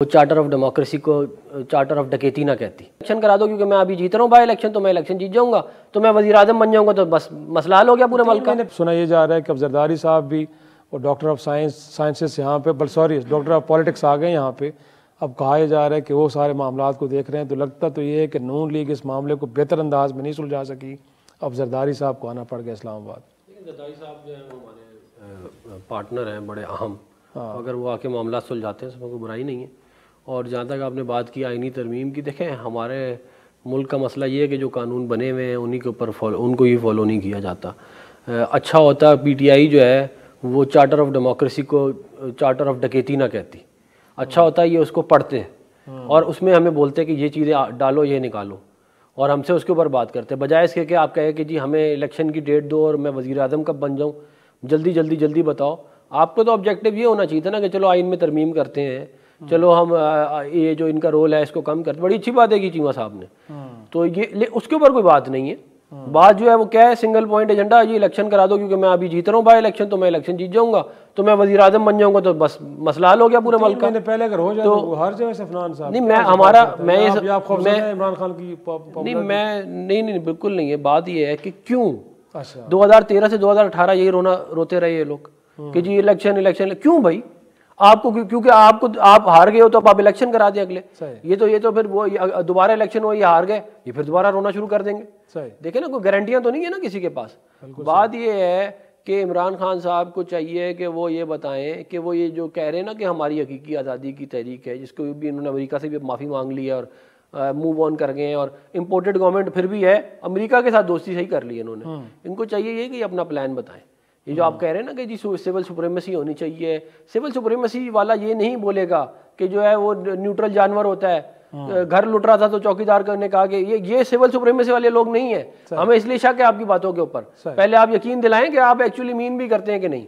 वो charter of democracy को charter of डकैती ना कहती। इलेक्शन करा दो क्योंकि मैं अभी जीत रहा हूँ बाई इलेक्शन, तो मैं इलेक्शन जीत जाऊंगा तो मैं वज़ीर आज़म बन जाऊंगा, तो बस मसला हल हो गया पूरे मुल्क का। मैंने सुना ये जा रहा है कि अब जरदारी साहब भी और डॉक्टर ऑफ साइंसेस यहाँ पे डॉक्टर ऑफ पॉलिटिक्स आ गए यहाँ पे। अब कहा जा रहा है कि वो सारे मामला को देख रहे हैं, तो लगता तो ये है कि नून लीग इस मामले को बेहतर अंदाज में नहीं सुलझा सकी, अब जरदारी साहब को आना पड़ गया इस्लामाबाद। जरदारी साहब जो है वो हमारे पार्टनर हैं बड़े अहम, अगर वो आके मामला सुलझाते हैं उसमें कोई बुराई नहीं है। और जहाँ तक आपने बात की आईनी तरमीम की, देखें हमारे मुल्क का मसला ये है कि जो कानून बने हुए हैं उन्हीं के ऊपर उनको ही फॉलो नहीं किया जाता। अच्छा होता पीटीआई जो है वो चार्टर ऑफ डेमोक्रेसी को चार्टर ऑफ डकैती ना कहती। अच्छा होता है ये उसको पढ़ते हैं और उसमें हमें बोलते हैं कि ये चीज़ें डालो ये निकालो, और हमसे उसके ऊपर बात करते हैं, बजाय इसके कि आप कहें कि जी हमें इलेक्शन की डेट दो और मैं वज़ीर आज़म कब बन जाऊँ, जल्दी बताओ। आपको तो ऑब्जेक्टिव ये होना चाहिए था ना कि चलो आइन में तरमीम करते हैं, चलो हम ये जो इनका रोल है इसको कम करते। बड़ी अच्छी बात है कि चीमा साहब ने, तो ये उसके ऊपर कोई बात नहीं है। बात जो है वो क्या है, सिंगल पॉइंट एजेंडा, ये इलेक्शन करा दो क्योंकि मैं अभी जीत रहा हूँ बाई इलेक्शन, तो मैं इलेक्शन जीत जाऊंगा तो मैं वज़ीर आज़म बन जाऊंगा, तो बस मसला हल हो गया पूरे मुल्क का। पहले अगर हो जाए तो हर जगह से अफनान साहब नहीं, मैं हमारा मैं इमरान खान की नहीं मैं नहीं बिल्कुल नहीं है। बात ये है कि क्यों अच्छा 2013 से 2018 यही रोते रहे ये लोग कि जी इलेक्शन क्यों भाई? आपको क्योंकि आप हार गए हो तो आप इलेक्शन करा दें अगले। ये तो फिर वो दोबारा इलेक्शन हो, ये हार गए, ये फिर दोबारा रोना शुरू कर देंगे। देखे ना, कोई गारंटियां तो नहीं है ना किसी के पास। बात ये है कि इमरान खान साहब को चाहिए कि वो ये बताएं कि वो ये जो कह रहे हैं ना कि हमारी हकीकी आज़ादी की तहरीक है, जिसको भी इन्होंने अमेरिका से भी माफ़ी मांग ली है और मूव ऑन कर गए हैं, और इम्पोर्टेड गवर्नमेंट फिर भी है, अमेरिका के साथ दोस्ती सही कर ली है इन्होंने। इनको चाहिए ये कि अपना प्लान बताएं। ये जो आप कह रहे हैं ना कि जी सिविल सुप्रीमेसी होनी चाहिए, सिविल सुप्रीमेसी वाला ये नहीं बोलेगा कि जो है वो न्यूट्रल जानवर होता है। घर लुट रहा था तो चौकीदार ने कहा कि ये सिविल सुप्रीमेसी वाले लोग नहीं है। हमें इसलिए शक है आपकी बातों के ऊपर। पहले आप यकीन दिलाएं कि आप एक्चुअली मीन भी करते हैं कि नहीं।